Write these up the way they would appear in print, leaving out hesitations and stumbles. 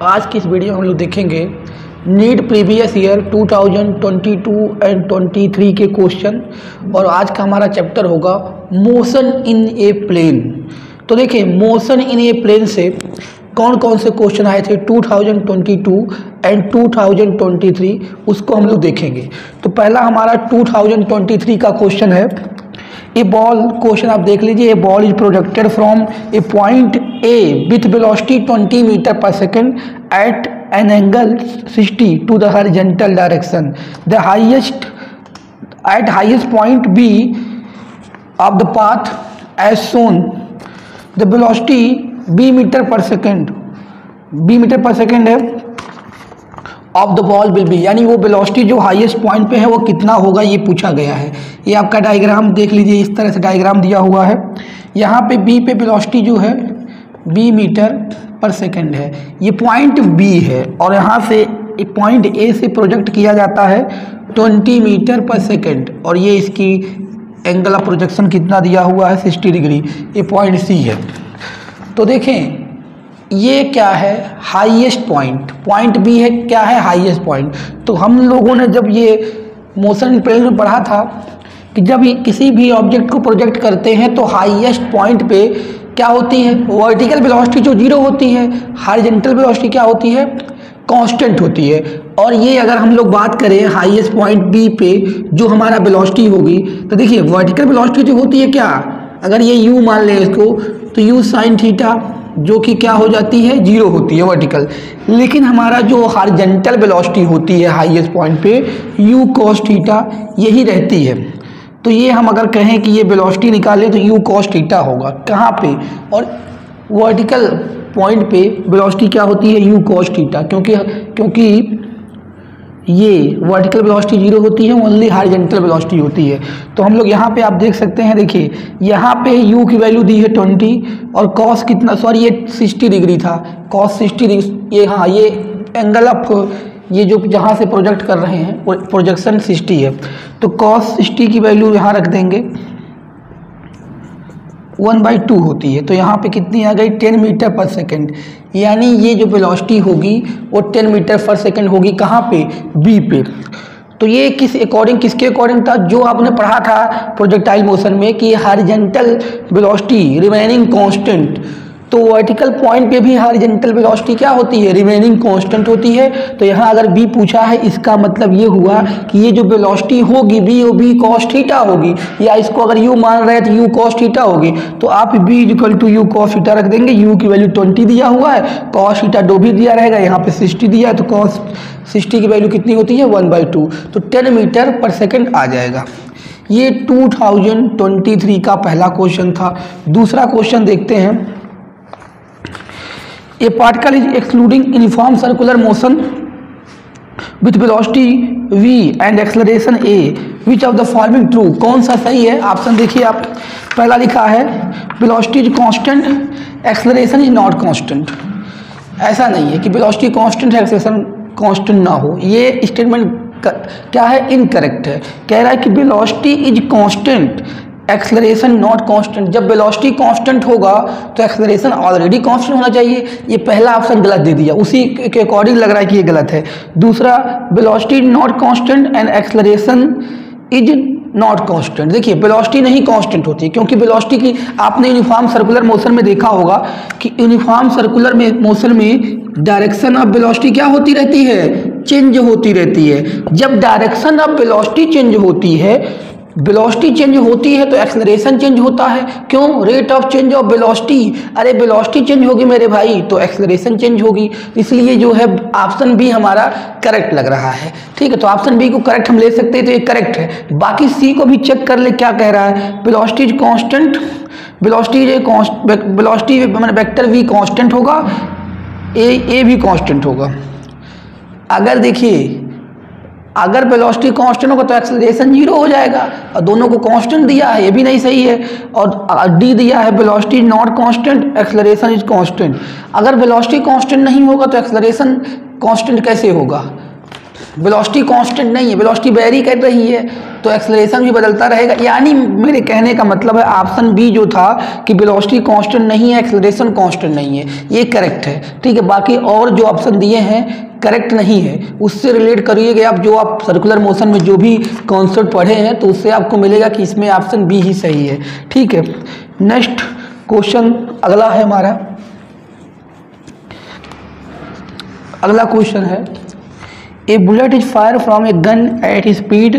आज की इस वीडियो में हम लोग देखेंगे नीट प्रीवियस ईयर 2022 एंड 23 के क्वेश्चन। और आज का हमारा चैप्टर होगा मोशन इन ए प्लेन। तो देखिए मोशन इन ए प्लेन से कौन कौन से क्वेश्चन आए थे 2022 एंड 2023, उसको हम लोग देखेंगे। तो पहला हमारा 2023 का क्वेश्चन है, ए बॉल, क्वेश्चन आप देख लीजिए, a ball is projected from a point A with velocity 20 metre per second at an angle 60 to the horizontal direction. The highest at highest point B of the path as shown the velocity b metre per second है of the ball will be, यानी वो velocity जो highest point पे है वो कितना होगा ये पूछा गया है। ये आपका डायग्राम देख लीजिए, इस तरह से डायग्राम दिया हुआ है। यहाँ पे b पे वेलोसिटी जो है b मीटर पर सेकेंड है, ये पॉइंट b है और यहाँ से पॉइंट a से प्रोजेक्ट किया जाता है 20 मीटर पर सेकेंड और ये इसकी एंगल ऑफ प्रोजेक्शन कितना दिया हुआ है 60 डिग्री, ये पॉइंट c है। तो देखें ये क्या है, हाईएस्ट पॉइंट, पॉइंट बी है, क्या है हाईएस्ट पॉइंट। तो हम लोगों ने जब ये मोशन इन प्लेन में पढ़ा था कि जब किसी भी ऑब्जेक्ट को प्रोजेक्ट करते हैं तो हाईएस्ट पॉइंट पे क्या होती है, वर्टिकल वेलोसिटी जो 0 होती है, हॉरिजॉन्टल वेलोसिटी क्या होती है, कांस्टेंट होती है। और ये अगर हम लोग बात करें हाईएस्ट पॉइंट बी पे जो हमारा वेलोसिटी होगी, तो देखिए वर्टिकल वेलोसिटी जो होती है क्या, अगर ये u मान लें इसको, तो u साइन थीटा जो कि क्या हो जाती है 0 होती है वर्टिकल। लेकिन हमारा जो हॉरिजॉन्टल वेलोसिटी होती है हाईएस्ट पॉइंट पे u cos थीटा यही रहती है। तो ये हम अगर कहें कि ये वेलोसिटी निकालें तो u cos थीटा होगा कहाँ पे, और वर्टिकल पॉइंट पे वेलोसिटी क्या होती है u cos थीटा, क्योंकि ये वर्टिकल वेलोसिटी 0 होती है, ओनली हॉरिजॉन्टल वेलोसिटी होती है। तो हम लोग यहाँ पे आप देख सकते हैं, देखिए यहाँ पे u की वैल्यू दी है 20 और cos कितना, सॉरी ये 60 डिग्री था, cos 60 डिग्री, ये हाँ ये एंगल ऑफ ये जो जहाँ से प्रोजेक्ट कर रहे हैं वो प्रोजेक्शन 60 है। तो cos 60 की वैल्यू यहाँ रख देंगे 1/2 होती है। तो यहाँ पे कितनी आ गई 10 मीटर पर सेकेंड, यानी ये जो वेलोसिटी होगी वो 10 मीटर पर सेकेंड होगी कहाँ पे, बी पे। तो ये किसके अकॉर्डिंग था, जो आपने पढ़ा था प्रोजेक्टाइल मोशन में कि हॉरिजॉन्टल वेलोसिटी रिमेनिंग कांस्टेंट, तो वर्टिकल पॉइंट पे भी हॉरिजॉन्टल वेलोसिटी क्या होती है, रिमेनिंग कांस्टेंट होती है। तो यहाँ अगर बी पूछा है, इसका मतलब ये हुआ कि ये जो वेलोसिटी होगी बी cos थीटा होगी, या इसको अगर u मान रहे हैं तो u cos थीटा होगी। तो आप b = u cos थीटा रख देंगे, u की वैल्यू 20 दिया हुआ है, cos थीटा 2 भी दिया रहेगा, यहाँ पे 60 दिया है, तो cos 60 की वैल्यू कितनी होती है 1/2, तो 10 मीटर पर सेकेंड आ जाएगा। ये 2023 का पहला क्वेश्चन था। दूसरा क्वेश्चन देखते हैं, A particle is exuding uniform circular motion with velocity v and acceleration a. Which of the following true? कौन सा सही है, ऑप्शन देखिए आप। पहला लिखा है velocity is constant, acceleration is not constant। ऐसा नहीं है कि velocity constant है acceleration constant ना हो, ये स्टेटमेंट क्या है, इनकरेक्ट है। कह रहा है कि velocity is constant, acceleration not constant. जब वेलोसिटी कांस्टेंट होगा तो एक्सेलरेशन ऑलरेडी कांस्टेंट होना चाहिए, ये पहला ऑप्शन गलत दे दिया, उसी के अकॉर्डिंग लग रहा है कि ये गलत है। दूसरा velocity not constant and acceleration is not constant. देखिए वेलोसिटी नहीं कांस्टेंट होती है, क्योंकि वेलोसिटी की आपने यूनिफॉर्म सर्कुलर मोशन में देखा होगा कि यूनिफॉर्म सर्कुलर में मोशन में डायरेक्शन ऑफ वेलोसिटी क्या होती रहती है, चेंज होती रहती है। जब डायरेक्शन ऑफ वेलोसिटी चेंज होती है, वेलोसिटी चेंज होती है तो एक्सेलरेशन चेंज होता है। क्यों, rate of change of velocity, अरे वेलोसिटी चेंज होगी मेरे भाई तो एक्सेलरेशन चेंज होगी, इसलिए जो है ऑप्शन बी हमारा करेक्ट लग रहा है। ठीक है, तो ऑप्शन बी को करेक्ट हम ले सकते हैं, तो ये करेक्ट है। बाकी सी को भी चेक कर ले क्या कह रहा है, वेलोसिटी इज कांस्टेंट, वेलोसिटी मैंने वेक्टर वी कांस्टेंट होगा, ए भी कांस्टेंट होगा। अगर देखिए अगर वेलोसिटी कांस्टेंट होगा तो एक्सेलरेशन 0 हो जाएगा, और दोनों को कांस्टेंट दिया है, ये भी नहीं सही है। और डी दिया है velocity not constant, acceleration is constant. अगर वेलोसिटी कांस्टेंट नहीं होगा तो एक्सेलरेशन कांस्टेंट कैसे होगा, वेलोसिटी कांस्टेंट नहीं है, वेलोसिटी वेरी कर रही है, तो एक्सेलरेशन भी बदलता रहेगा। यानी मेरे कहने का मतलब है ऑप्शन बी जो था कि वेलोसिटी कांस्टेंट नहीं है, एक्सेलरेशन कांस्टेंट नहीं है, ये करेक्ट है। ठीक है, बाकी और जो ऑप्शन दिए हैं करेक्ट नहीं है, उससे रिलेट करिएगा आप, जो आप सर्कुलर मोशन में जो भी कॉन्सेप्ट पढ़े हैं तो उससे आपको मिलेगा कि इसमें ऑप्शन बी ही सही है। ठीक है, नेक्स्ट क्वेश्चन अगला है हमारा, अगला क्वेश्चन है ए bullet is fire from a gun at speed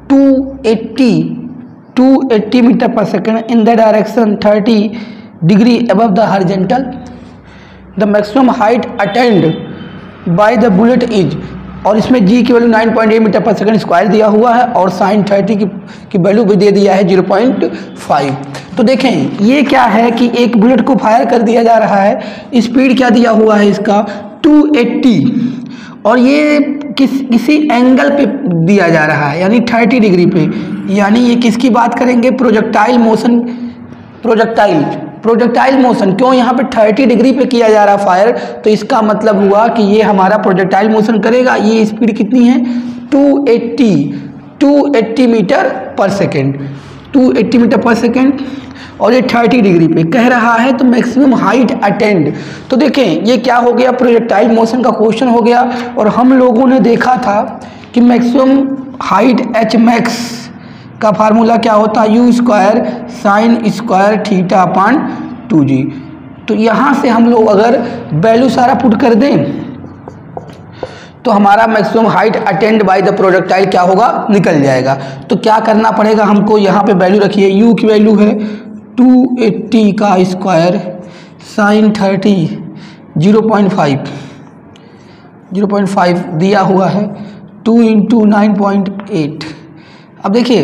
280 metre per second in the direction 30 degree above the horizontal. The maximum height attend by the bullet is, और इसमें जी की value 9.8 metre per second square दिया हुआ है और sign 30 की value भी दे दिया है 0.5। तो देखें ये क्या है कि एक बुलेट को फायर कर दिया जा रहा है, स्पीड क्या दिया हुआ है इसका 280, और ये किसी एंगल पे दिया जा रहा है यानी 30 डिग्री पे। यानी ये किसकी बात करेंगे, प्रोजेक्टाइल मोशन। प्रोजेक्टाइल मोशन क्यों यहाँ पे 30 डिग्री पे किया जा रहा है फायर, तो इसका मतलब हुआ कि ये हमारा प्रोजेक्टाइल मोशन करेगा। ये स्पीड कितनी है 280 metre per second, 280 metre per second, और ये 30 डिग्री पे कह रहा है। तो मैक्सिमम हाइट अटेंड, तो देखें ये क्या हो गया, प्रोजेक्टाइल मोशन का क्वेश्चन हो गया। और हम लोगों ने देखा था कि मैक्सिमम हाइट एच मैक्स का फार्मूला क्या होता है, you square sine square theta upon 2g। तो यहाँ से हम लोग अगर वैल्यू सारा पुट कर दें तो हमारा maximum height attend by the projectile क्या होगा, निकल जाएगा। तो क्या करना पड़ेगा हमको, यहाँ पे वैल्यू रखिए, u की वैल्यू है 280 का स्क्वायर साइन 30 0.5 दिया हुआ है 2 × 9.8। अब देखिए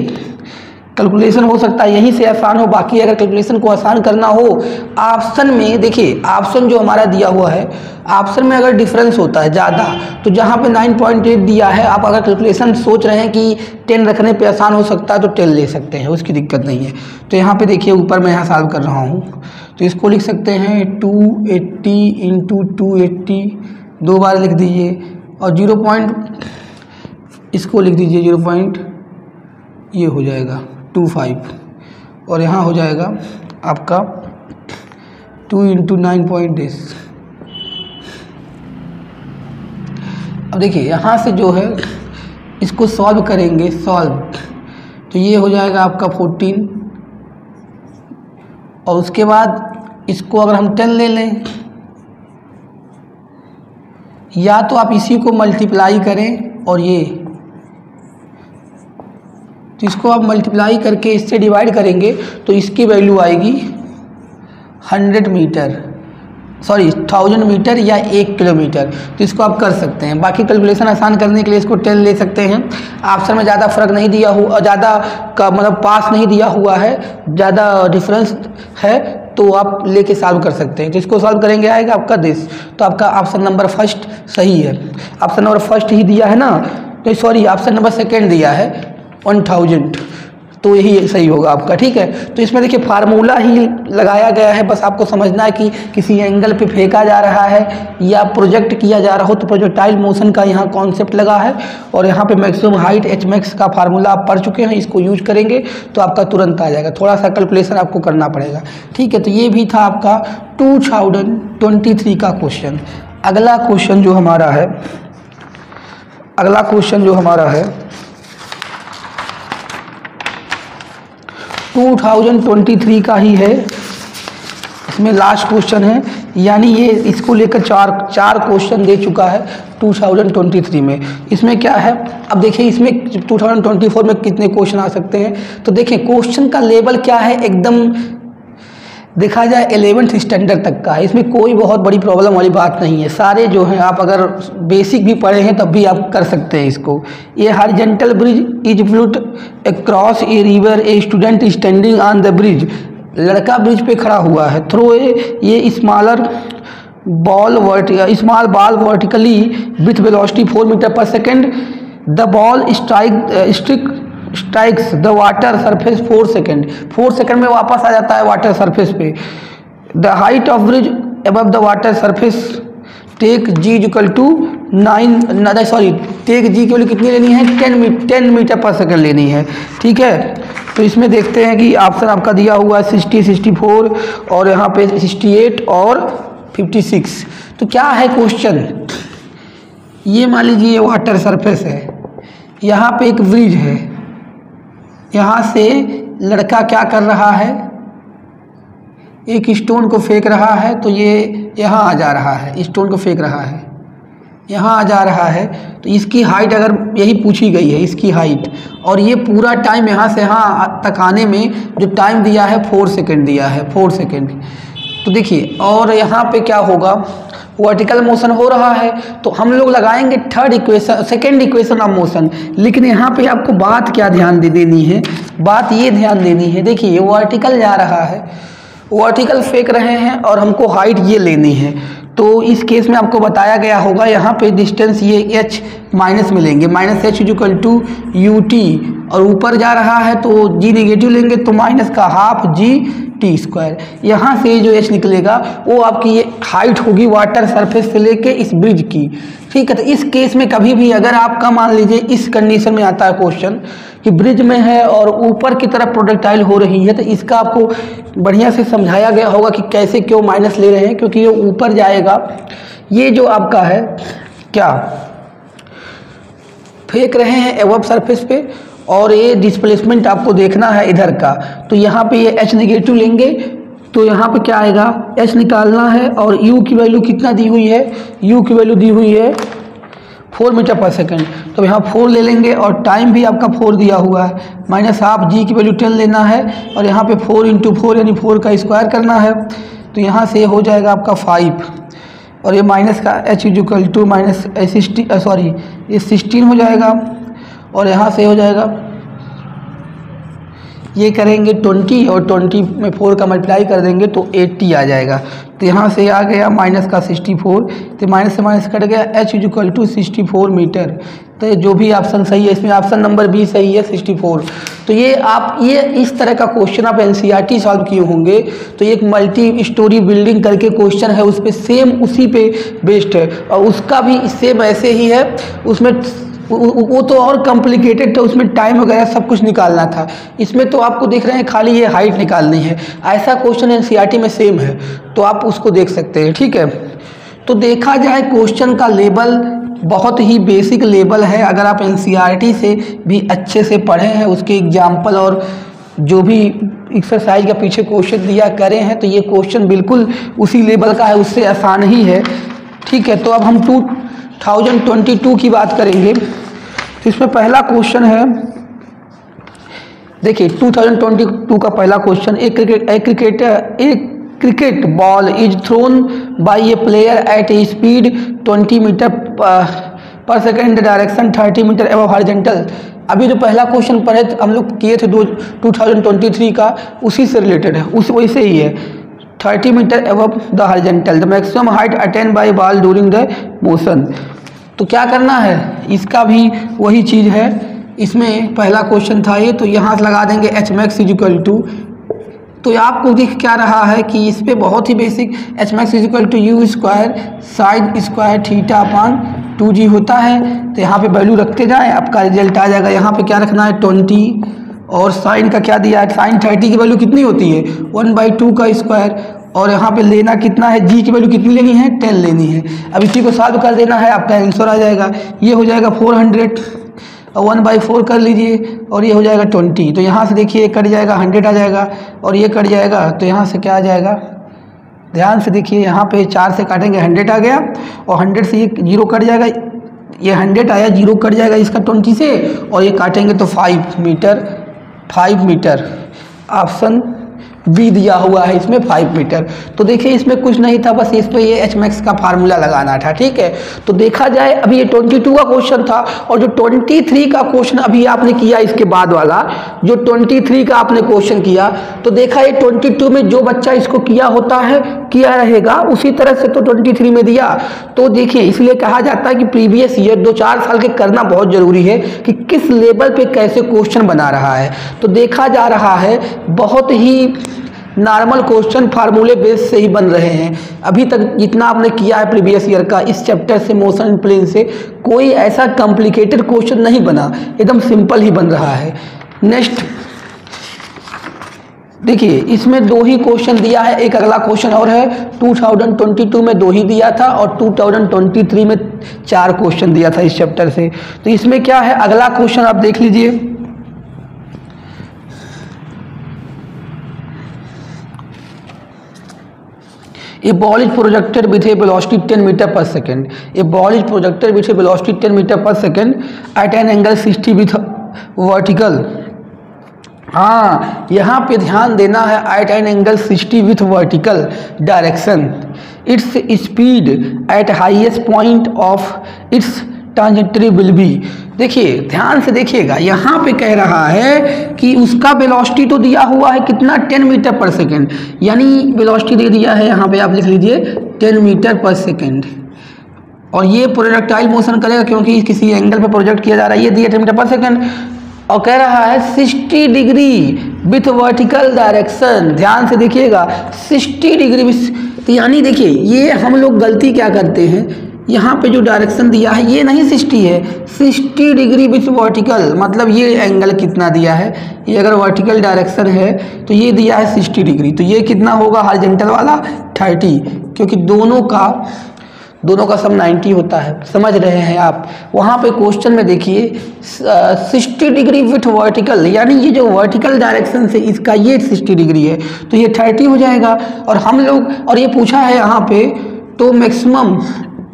कैलकुलेशन हो सकता है यहीं से आसान हो, बाकी अगर कैलकुलेशन को आसान करना हो ऑप्शन में देखिए, ऑप्शन जो हमारा दिया हुआ है ऑप्शन में अगर डिफरेंस होता है ज़्यादा, तो जहाँ पे 9.8 दिया है आप अगर कैलकुलेशन सोच रहे हैं कि 10 रखने पे आसान हो सकता है तो 10 ले सकते हैं, उसकी दिक्कत नहीं है। तो यहाँ पे देखिए ऊपर मैं यहाँ सॉल्व कर रहा हूँ, तो इसको लिख सकते हैं 280 × 280 दो बार लिख दीजिए, और 0. इसको लिख दीजिए 0. ये हो जाएगा 25, और यहाँ हो जाएगा आपका 2 × 9.8। अब देखिए यहाँ से जो है इसको सॉल्व करेंगे, तो ये हो जाएगा आपका 14, और उसके बाद इसको अगर हम 10 ले लें, या तो आप इसी को मल्टीप्लाई करें और ये, तो इसको आप मल्टीप्लाई करके इससे डिवाइड करेंगे तो इसकी वैल्यू आएगी 1000 मीटर या 1 किलोमीटर। तो इसको आप कर सकते हैं, बाकी कैलकुलेशन आसान करने के लिए इसको 10 ले सकते हैं। ऑप्शन में ज़्यादा फर्क नहीं दिया हुआ, ज़्यादा का मतलब पास नहीं दिया हुआ है, ज़्यादा डिफरेंस है, तो आप लेके सॉल्व कर सकते हैं। तो इसको सॉल्व करेंगे आएगा आपका दिस, तो आपका ऑप्शन नंबर फर्स्ट सही है। ऑप्शन नंबर फर्स्ट ही दिया है ना, तो सॉरी ऑप्शन नंबर सेकेंड दिया है 1000, तो यही सही होगा आपका। ठीक है, तो इसमें देखिए फार्मूला ही लगाया गया है, बस आपको समझना है कि किसी एंगल पे फेंका जा रहा है या प्रोजेक्ट किया जा रहा हो तो प्रोजेक्टाइल मोशन का यहाँ कॉन्सेप्ट लगा है। और यहाँ पे मैक्सिमम हाइट एच मैक्स का फार्मूला आप पढ़ चुके हैं, इसको यूज करेंगे तो आपका तुरंत आ जाएगा, थोड़ा सा कैलकुलेशन आपको करना पड़ेगा। ठीक है, तो ये भी था आपका 2023 का क्वेश्चन। अगला क्वेश्चन जो हमारा है 2023 का ही है, इसमें लास्ट क्वेश्चन है, यानी ये इसको लेकर चार क्वेश्चन दे चुका है 2023 में। इसमें क्या है, अब देखिए इसमें 2024 में कितने क्वेश्चन आ सकते हैं। तो देखिए क्वेश्चन का लेवल क्या है, एकदम देखा जाए 11th स्टैंडर्ड तक का है, इसमें कोई बहुत बड़ी प्रॉब्लम वाली बात नहीं है। सारे जो हैं आप अगर बेसिक भी पढ़े हैं तब भी आप कर सकते हैं इसको। ये horizontal bridge is built across a river, a student standing on the bridge, लड़का ब्रिज पे खड़ा हुआ है। थ्रो ये small ball vertically with velocity 4 metre per second, the ball strikes the water surface 4 second में वापस आ जाता है वाटर सरफेस पे। The height of bridge above the water surface take g = take g की वैल्यू कितनी लेनी है, 10 मीटर पर सेकंड लेनी है। ठीक है, तो इसमें देखते हैं कि ऑप्शन आपका दिया हुआ है 60, 64 और यहाँ पे 68 और 56। तो क्या है क्वेश्चन, ये मान लीजिए वाटर सरफेस है, यहाँ पे एक ब्रिज है, यहाँ से लड़का क्या कर रहा है, एक स्टोन को फेंक रहा है, तो ये यहाँ आ जा रहा है, स्टोन को फेंक रहा है, यहाँ आ जा रहा है। तो इसकी हाइट अगर यही पूछी गई है, इसकी हाइट, और ये पूरा टाइम यहाँ से यहाँ तक आने में जो टाइम दिया है 4 सेकेंड दिया है, 4 सेकेंड। तो देखिए, और यहाँ पे क्या होगा, वर्टिकल मोशन हो रहा है, तो हम लोग लगाएंगे सेकेंड इक्वेशन ऑफ मोशन। लेकिन यहाँ पे आपको बात क्या ध्यान देनी है, बात ये ध्यान देनी है, देखिए वर्टिकल जा रहा है, वर्टिकल फेंक रहे हैं और हमको हाइट ये लेनी है। तो इस केस में आपको बताया गया होगा यहाँ पे डिस्टेंस ये h माइनस मिलेंगे, minus h equal to u t, और ऊपर जा रहा है तो g नेगेटिव लेंगे तो माइनस का हाफ g टी स्क्वायर। यहाँ से जो h निकलेगा वो आपकी ये हाइट होगी वाटर सरफेस से लेके इस ब्रिज की। ठीक है, तो इस केस में कभी भी अगर आपका मान लीजिए इस कंडीशन में आता है क्वेश्चन कि ब्रिज में है और ऊपर की तरफ प्रोजेक्टाइल हो रही है, तो इसका आपको बढ़िया से समझाया गया होगा कि कैसे क्यों माइनस ले रहे हैं, क्योंकि ये ऊपर जाएगा। ये जो आपका है क्या फेंक रहे हैं एबव सरफेस पे, और ये डिस्प्लेसमेंट आपको देखना है इधर का, तो यहाँ पे ये h नेगेटिव लेंगे, तो यहाँ पे क्या आएगा, h निकालना है, और u की वैल्यू कितना दी हुई है, u की वैल्यू दी हुई है 4 मीटर पर सेकंड, तो यहाँ 4 ले लेंगे, और टाइम भी आपका 4 दिया हुआ है, माइनस हाफ g की वैल्यू 10 लेना है, और यहाँ पे 4 × 4 यानी 4 का स्क्वायर करना है। तो यहाँ से हो जाएगा आपका 5, और ये माइनस का h इक्वल टू माइनस 16 हो जाएगा, और यहाँ से हो जाएगा ये करेंगे 20, और 20 में 4 का मल्टीप्लाई कर देंगे तो 80 आ जाएगा। तो यहाँ से आ गया माइनस का 64, तो माइनस से माइनस कट गया, h इक्वल टू 64 मीटर। तो जो भी ऑप्शन सही है, इसमें ऑप्शन नंबर बी सही है, 64। तो ये इस तरह का क्वेश्चन आप एनसीईआरटी सॉल्व किए होंगे, तो एक मल्टी स्टोरी बिल्डिंग करके क्वेश्चन है, उस पर सेम उसी पे बेस्ड है, और उसका भी सेम ऐसे ही है, उसमें वो तो और कॉम्प्लिकेटेड था, उसमें टाइम वगैरह सब कुछ निकालना था। इसमें तो आपको देख रहे हैं खाली ये हाइट निकालनी है। ऐसा क्वेश्चन एनसीईआरटी में सेम है, तो आप उसको देख सकते हैं। ठीक है, तो देखा जाए क्वेश्चन का लेवल बहुत ही बेसिक लेवल है। अगर आप एनसीईआरटी से भी अच्छे से पढ़े हैं, उसके एग्जाम्पल और जो भी एक्सरसाइज का पीछे क्वेश्चन दिया करे हैं, तो ये क्वेश्चन बिल्कुल उसी लेवल का है, उससे आसान ही है। ठीक है, तो अब हम 2022 की बात करेंगे। तो इसमें पहला क्वेश्चन है, देखिए 2022 का पहला क्वेश्चन, एक cricket ball is thrown by a player at a speed 20 metre per second direction 30 metre above horizontal. अभी जो पहला क्वेश्चन पढ़े हम लोग किए थे 2023 का, उसी से रिलेटेड है, वैसे ही है। 30 metre above the horizontal, the maximum height attain by ball during the motion. तो क्या करना है, इसका भी वही चीज़ है। इसमें पहला क्वेश्चन था ये, तो यहाँ से लगा देंगे एच मैक्स इक्वल टू, तो आपको दिख क्या रहा है कि इस पर बहुत ही basic H max equal to u square sine square theta upon 2g होता है। तो यहाँ पे वैल्यू रखते जाएं, आपका रिजल्ट आ जाएगा। यहाँ पे क्या रखना है 20, और साइन का क्या दिया है, साइन 30 की वैल्यू कितनी होती है 1/2 का स्क्वायर, और यहाँ पे लेना कितना है, जी की वैल्यू कितनी लेनी है 10 लेनी है। अब इसी को सॉल्व कर देना है, आपका आंसर आ जाएगा। ये हो जाएगा 400 और 1/4 कर लीजिए, और ये हो जाएगा 20। तो यहाँ से देखिए कट जाएगा 100 आ जाएगा, और ये कट जाएगा, तो यहाँ से क्या आ जाएगा, ध्यान से देखिए, यहाँ पे 4 से काटेंगे 100 आ गया, और 100 से ये 0 कट जाएगा, ये 100 आया, 0 कट जाएगा इसका 20 से, और ये काटेंगे तो 5 मीटर। ऑप्शन बी दिया हुआ है इसमें 5 मीटर। तो देखिए इसमें कुछ नहीं था, बस इस पे ये एच मैक्स का फार्मूला लगाना था। ठीक है, तो देखा जाए अभी ये 22 का क्वेश्चन था, और जो 23 का क्वेश्चन अभी आपने किया, इसके बाद वाला जो 23 का आपने क्वेश्चन किया, तो देखा ये 22 में जो बच्चा इसको किया होता है किया रहेगा, उसी तरह से तो 23 में दिया। तो देखिए इसलिए कहा जाता है कि प्रीवियस ईयर 2-4 साल के करना बहुत जरूरी है कि किस लेवल पे कैसे क्वेश्चन बना रहा है। तो देखा जा रहा है बहुत ही नॉर्मल क्वेश्चन फार्मूले बेस से ही बन रहे हैं। अभी तक जितना आपने किया है प्रीवियस ईयर का इस चैप्टर से, मोशन इन प्लेन से, कोई ऐसा कॉम्प्लिकेटेड क्वेश्चन नहीं बना, एकदम सिंपल ही बन रहा है। नेक्स्ट देखिए, इसमें 2 ही क्वेश्चन दिया है, एक अगला क्वेश्चन और है। 2022 में 2 ही दिया था और 2023 में 4 क्वेश्चन दिया था इस चैप्टर से। तो इसमें क्या है, अगला क्वेश्चन आप देख लीजिए। A ball is projected with a velocity 10 meter per second. A ball is projected with a velocity 10 meter per second at an angle 60 with vertical. हाँ, यहाँ पे ध्यान देना है, at an angle 60 with vertical direction. Its speed at highest point of its trajectory will be. देखिए ध्यान से देखिएगा, यहाँ पे कह रहा है कि उसका वेलोसिटी तो दिया हुआ है कितना, 10 मीटर पर सेकेंड, यानी वेलोसिटी दे दिया है, यहाँ पे आप लिख लीजिए 10 मीटर पर सेकेंड। और ये प्रोजेक्टाइल मोशन करेगा क्योंकि किसी एंगल पे प्रोजेक्ट किया जा रहा है, ये दिया 10 मीटर पर सेकेंड। और कह रहा है 60 डिग्री विथ वर्टिकल डायरेक्शन। ध्यान से देखिएगा 60 डिग्री, तो यानी देखिए ये हम लोग गलती क्या करते हैं, यहाँ पे जो डायरेक्शन दिया है ये नहीं 60 है, 60 डिग्री विथ वर्टिकल, मतलब ये एंगल कितना दिया है, ये अगर वर्टिकल डायरेक्शन है तो ये दिया है 60 डिग्री, तो ये कितना होगा हॉरिजॉन्टल वाला 30, क्योंकि दोनों का सब 90 होता है, समझ रहे हैं आप। वहाँ पे क्वेश्चन में देखिए 60 डिग्री विथ वर्टिकल, यानी ये जो वर्टिकल डायरेक्शन से इसका ये 60 डिग्री है तो ये 30 हो जाएगा। और हम लोग, और ये पूछा है यहाँ पे, तो मैक्सिमम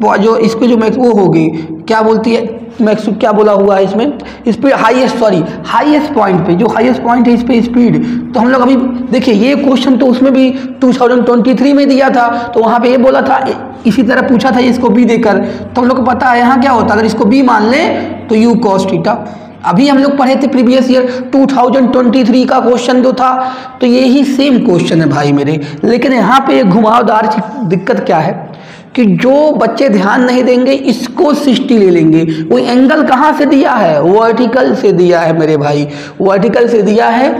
जो इसको जो वो होगी क्या बोलती है, मैक्सिमम क्या बोला हुआ है इसमें, स्पीड हाईएस्ट पॉइंट पे, जो हाईएस्ट पॉइंट है इस पे स्पीड। तो हम लोग अभी देखिए ये क्वेश्चन तो उसमें भी 2023 में दिया था, तो वहाँ पे ये बोला था, इसी तरह पूछा था इसको बी देकर, तो हम लोग को पता है यहाँ क्या होता है, अगर इसको बी मान लें तो यू कॉस थीटा। अभी हम लोग पढ़े थे प्रीवियस ईयर 2023 का क्वेश्चन जो था, तो यही सेम क्वेश्चन है भाई मेरे, लेकिन यहाँ पे घुमावदार दिक्कत क्या है कि जो बच्चे ध्यान नहीं देंगे इसको 60 ले लेंगे। वो एंगल कहाँ से दिया है, वर्टिकल से दिया है मेरे भाई, वर्टिकल से दिया है,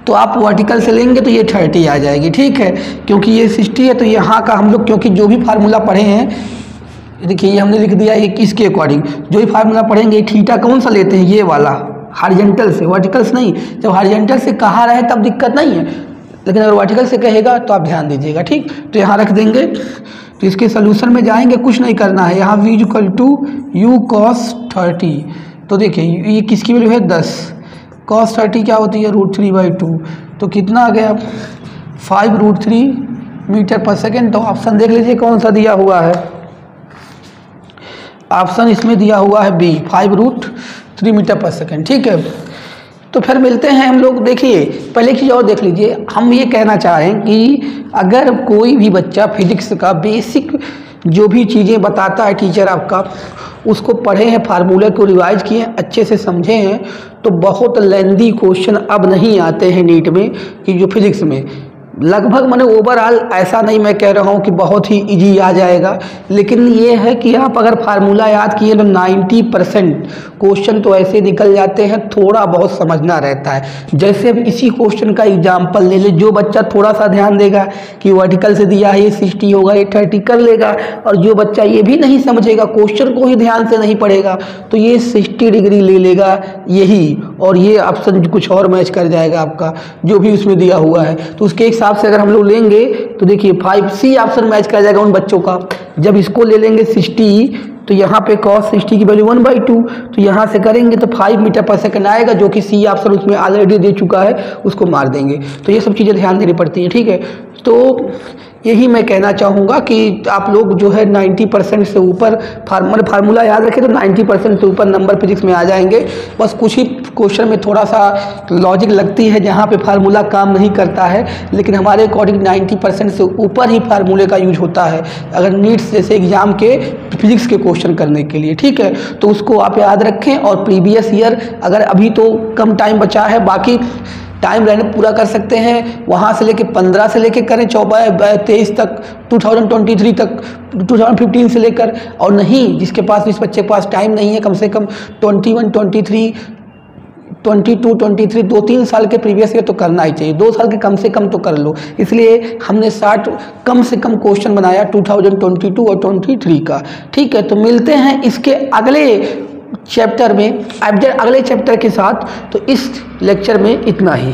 तो आप वर्टिकल से लेंगे तो ये 30 आ जाएगी, ठीक है। क्योंकि ये 60 है तो यहाँ का हम लोग, क्योंकि जो भी फार्मूला पढ़े हैं, देखिए ये हमने लिख दिया एक इसके अकॉर्डिंग, जो भी फार्मूला पढ़ेंगे थीटा कौन सा लेते हैं, ये वाला हॉरिजॉन्टल से, वर्टिकल से नहीं। जब हॉरिजॉन्टल से कहा रहे तब दिक्कत नहीं है, लेकिन अगर वर्टिकल से कहेगा तो आप ध्यान दीजिएगा, ठीक। तो यहाँ रख देंगे, तो इसके सोल्यूशन में जाएंगे, कुछ नहीं करना है, यहाँ v equal to u cos 30। तो देखिए ये किसकी वैल्यू है 10, कॉस 30 क्या होती है √3/2, तो कितना आ गया 5√3 मीटर पर सेकेंड। तो ऑप्शन देख लीजिए कौन सा दिया हुआ है, ऑप्शन इसमें दिया हुआ है बी, 5√3 मीटर पर सेकेंड, ठीक है। तो फिर मिलते हैं हम लोग। देखिए पहले चीज़ और देख लीजिए, हम ये कहना चाह रहे हैं कि अगर कोई भी बच्चा फिजिक्स का बेसिक जो भी चीज़ें बताता है टीचर आपका, उसको पढ़े हैं, फार्मूले को रिवाइज किए हैं, अच्छे से समझे हैं, तो बहुत लेंदी क्वेश्चन अब नहीं आते हैं नीट में, कि जो फिजिक्स में लगभग मैंने ओवरऑल ऐसा नहीं मैं कह रहा हूँ कि बहुत ही इजी आ जाएगा, लेकिन ये है कि आप अगर फार्मूला याद किए तो 90% क्वेश्चन तो ऐसे निकल जाते हैं, थोड़ा बहुत समझना रहता है। जैसे अब इसी क्वेश्चन का एग्जांपल ले ले, जो बच्चा थोड़ा सा ध्यान देगा कि वर्टिकल से दिया है ये 60 होगा, ये 30 कर लेगा, और जो बच्चा ये भी नहीं समझेगा, क्वेश्चन को ही ध्यान से नहीं पढ़ेगा, तो ये 60 डिग्री ले लेगा यही, और ये ऑप्शन कुछ और मैच कर जाएगा आपका जो भी उसमें दिया हुआ है। तो उसके हिसाब से अगर हम लोग लेंगे तो देखिए 5C ऑप्शन मैच कर जाएगा उन बच्चों का। जब इसको ले लेंगे 60, तो यहाँ पे cos 60 की वैल्यू 1/2, तो यहाँ से करेंगे तो 5 मीटर पर सेकंड आएगा, जो कि C ऑप्शन उसमें ऑलरेडी दे चुका है, उसको मार देंगे। तो ये सब चीज़ें ध्यान देनी पड़ती हैं, ठीक है। तो यही मैं कहना चाहूँगा कि आप लोग जो है 90% से ऊपर फार्मूला याद रखें तो 90% से ऊपर नंबर फिजिक्स में आ जाएंगे। बस कुछ ही क्वेश्चन में थोड़ा सा लॉजिक लगती है जहाँ पे फार्मूला काम नहीं करता है, लेकिन हमारे अकॉर्डिंग 90% से ऊपर ही फार्मूले का यूज होता है अगर नीट्स जैसे एग्जाम के फिजिक्स के क्वेश्चन करने के लिए, ठीक है। तो उसको आप याद रखें, और प्रीवियस ईयर अगर अभी तो कम टाइम बचा है, बाकी टाइम रहने पूरा कर सकते हैं, वहाँ से लेके 15 से लेके करें 23 तक, 2023 तक, 2015 से लेकर, और नहीं जिसके पास, जिस बच्चे के पास टाइम नहीं है, कम से कम 21, 23, 22, 23, 2-3 साल के प्रीवियस ईयर तो करना ही चाहिए, 2 साल के कम से कम तो कर लो। इसलिए हमने 60 कम से कम क्वेश्चन बनाया 2022 और 23 का। ठीक है, तो मिलते हैं इसके अगले चैप्टर में, अगले चैप्टर के साथ। तो इस लेक्चर में इतना ही।